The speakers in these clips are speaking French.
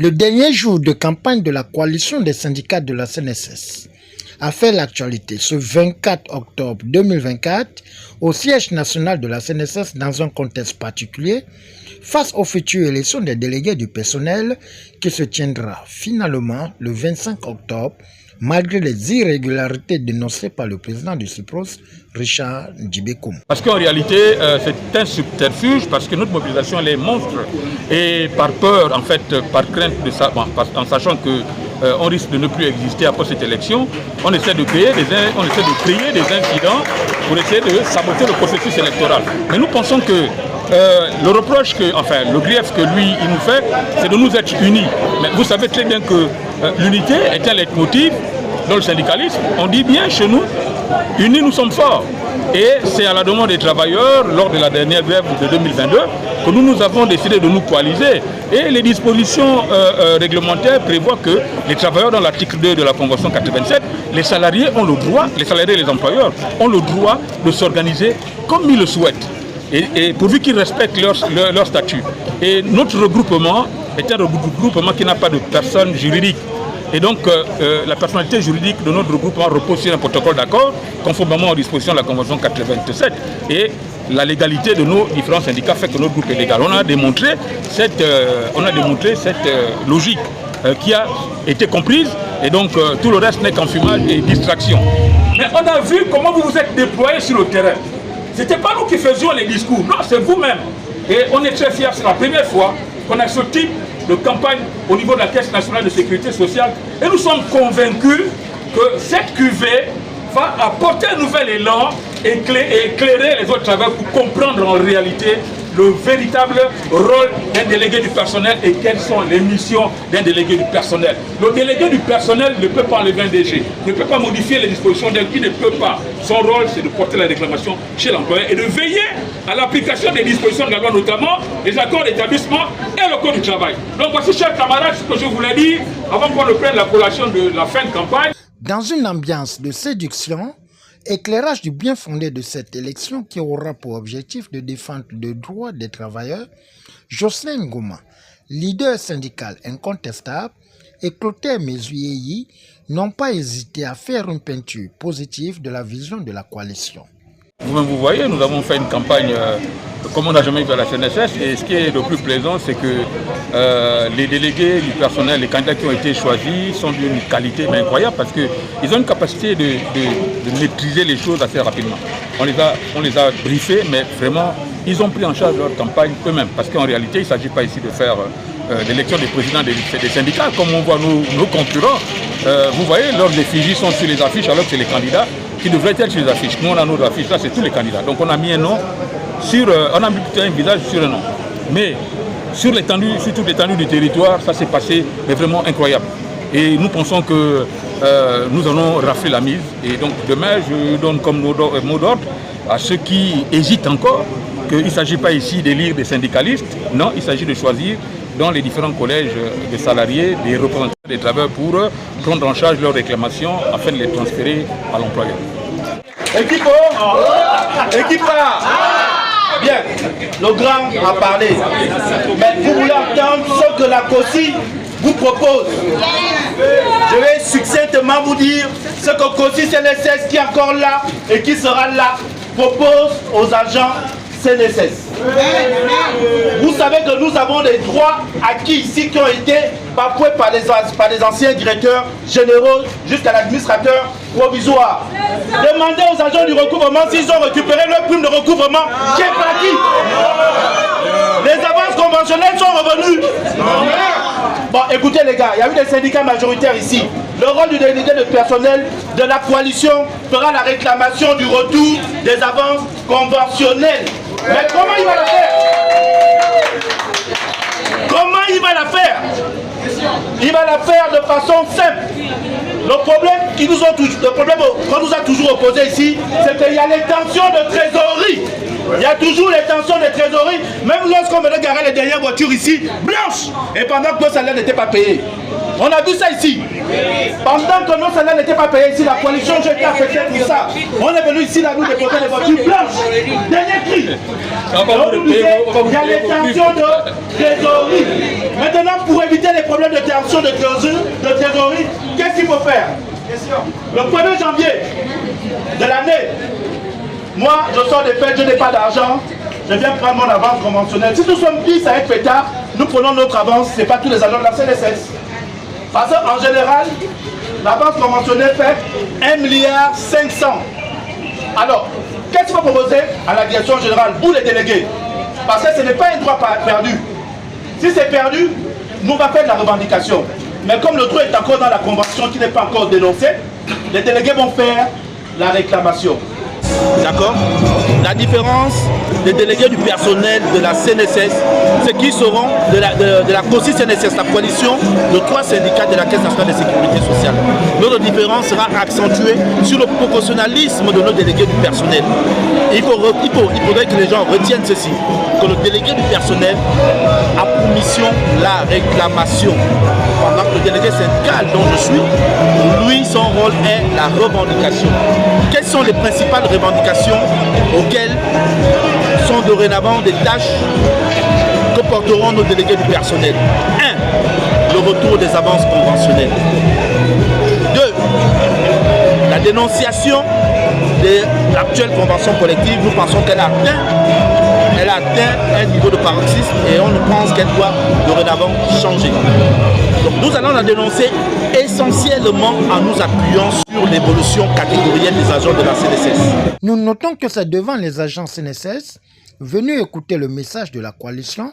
Le dernier jour de campagne de la coalition des syndicats de la CNSS a fait l'actualité ce 24 octobre 2024 au siège national de la CNSS dans un contexte particulier face aux futures élections des délégués du personnel qui se tiendra finalement le 25 octobre malgré les irrégularités dénoncées par le président du CIPROS, Richard Djibekoum. Parce qu'en réalité, c'est un subterfuge parce que notre mobilisation elle est monstre et par peur, en fait, par crainte de ça, bon, en sachant que on risque de ne plus exister après cette élection, on essaie de créer des incidents pour essayer de saboter le processus électoral. Mais nous pensons que le reproche, le grief que lui, il nous fait, c'est de nous être unis. Mais vous savez très bien que l'unité est un leitmotiv dans le syndicalisme. On dit bien chez nous, unis nous sommes forts. Et c'est à la demande des travailleurs, lors de la dernière grève de 2022, que nous avons décidé de nous coaliser. Et les dispositions réglementaires prévoient que les travailleurs, dans l'article 2 de la Convention 87, les salariés ont le droit, les salariés et les employeurs ont le droit de s'organiser comme ils le souhaitent. Et pourvu qu'ils respectent leur statut. Et notre regroupement est un regroupement qui n'a pas de personne juridique. Et donc, la personnalité juridique de notre regroupement repose sur un protocole d'accord, conformément aux dispositions de la Convention 87. Et la légalité de nos différents syndicats fait que notre groupe est légal. On a démontré cette logique qui a été comprise. Et donc, tout le reste n'est qu'enfumage et distraction. Mais on a vu comment vous vous êtes déployés sur le terrain. Ce n'était pas nous qui faisions les discours, non, c'est vous-même. Et on est très fiers, c'est la première fois qu'on a ce type de campagne au niveau de la Caisse nationale de sécurité sociale. Et nous sommes convaincus que cette cuvée va apporter un nouvel élan et éclairer les autres travailleurs pour comprendre en réalité le véritable rôle d'un délégué du personnel et quelles sont les missions d'un délégué du personnel. Le délégué du personnel ne peut pas enlever un DG, ne peut pas modifier les dispositions d'un qui ne peut pas. Son rôle, c'est de porter la réclamation chez l'employeur et de veiller à l'application des dispositions de la loi, notamment les accords d'établissement et le code du travail. Donc voici, chers camarades, ce que je voulais dire avant qu'on ne prenne la collation de la fin de campagne. Dans une ambiance de séduction, éclairage du bien fondé de cette élection qui aura pour objectif de défendre le droit des travailleurs, Jocelyn Ngoma, leader syndical incontestable, et Clotaire Mezuyeyi n'ont pas hésité à faire une peinture positive de la vision de la coalition. Vous-même vous voyez, nous avons fait une campagne comme on n'a jamais vu à la CNSS et ce qui est le plus plaisant, c'est que les délégués du personnel, les candidats qui ont été choisis sont d'une qualité incroyable parce qu'ils ont une capacité de maîtriser les choses assez rapidement. On les a briefés, mais vraiment, ils ont pris en charge leur campagne eux-mêmes parce qu'en réalité, il ne s'agit pas ici de faire l'élection des présidents des syndicats comme on voit nos concurrents. Vous voyez, leurs effigies sont sur les affiches alors que c'est les candidats qui devraient être sur les affiches. Nous, on a nos affiches, là, c'est tous les candidats. Donc, on a mis un nom on a mis un visage sur un nom. Mais sur toute l'étendue du territoire, ça s'est passé, mais vraiment incroyable. Et nous pensons que nous allons rafler la mise. Et donc, demain, je donne comme mot d'ordre à ceux qui hésitent encore qu'il ne s'agit pas ici d'élire des syndicalistes. Non, il s'agit de choisir dans les différents collèges des salariés, des représentants des travailleurs pour prendre en charge leurs réclamations afin de les transférer à l'employeur. Équipe Équipe Bien, le grand a parlé. Mais vous voulez entendre ce que la COSI vous propose. Je vais succinctement vous dire ce que COSI CNSS qui est encore là et qui sera là propose aux agents CNSS. Vous savez que nous avons des droits acquis ici qui ont été bafoués par les anciens directeurs généraux jusqu'à l'administrateur provisoire. Demandez aux agents du recouvrement s'ils ont récupéré leur prime de recouvrement qui est parti. Les avances conventionnelles sont revenues. Bon, écoutez les gars, il y a eu des syndicats majoritaires ici. Le rôle du délégué de personnel de la coalition fera la réclamation du retour des avances conventionnelles. Mais comment il va la faire? Comment il va la faire? Il va la faire de façon simple. Le problème qu'on nous a toujours opposé ici, c'est qu'il y a les tensions de trésorerie. Il y a toujours les tensions de trésorerie, même lorsqu'on venait garer les dernières voitures ici, blanches, et pendant que nos salaires n'étaient pas payés. On a vu ça ici. Pendant que nos salaires n'étaient pas payés ici, la coalition GT a fait tout ça. On est venu ici, là, nous, déposer les voitures blanches. Dernier cri. Il y a les tensions de trésorerie. Maintenant, pour éviter a des problèmes de tension, de trésorerie, qu'est-ce qu'il faut faire? Le 1er janvier de l'année, moi, je sors des fêtes, je n'ai pas d'argent, je viens prendre mon avance conventionnelle. Si nous sommes 10 à être fêtards, nous prenons notre avance, ce n'est pas tous les agents de la CNSS. Parce qu'en général, l'avance conventionnelle fait 1,5 milliard. Alors, qu'est-ce qu'il faut proposer à la direction générale ou les délégués? Parce que ce n'est pas un droit perdu. Si c'est perdu, nous on va faire de la revendication. Mais comme le droit est encore dans la convention qui n'est pas encore dénoncée, les délégués vont faire la réclamation. D'accord? La différence des délégués du personnel de la CNSS, c'est qu'ils seront de la COSI CNSS, la coalition de 3 syndicats de la Caisse nationale de sécurité sociale. Notre différence sera accentuée sur le proportionnalisme de nos délégués du personnel. Il faudrait que les gens retiennent ceci, que le délégué du personnel a pour mission la réclamation. Pendant que le délégué syndical dont je suis, lui, son rôle est la revendication. Quelles sont les principales revendications auxquelles sont dorénavant des tâches que porteront nos délégués du personnel? 1. Le retour des avances conventionnelles. 2. La dénonciation de l'actuelle convention collective. Nous pensons qu'elle a atteint un niveau de paroxysme et on pense qu'elle doit dorénavant changer. Donc nous allons la dénoncer essentiellement en nous appuyant sur l'évolution catégorielle des agents de la CNSS. Nous notons que c'est devant les agents CNSS, venus écouter le message de la coalition,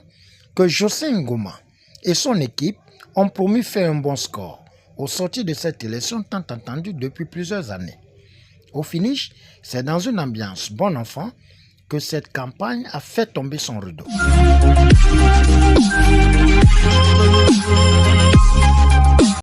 que José Ngoma et son équipe ont promis faire un bon score au sortir de cette élection tant attendue depuis plusieurs années. Au finish, c'est dans une ambiance bon enfant que cette campagne a fait tomber son rideau.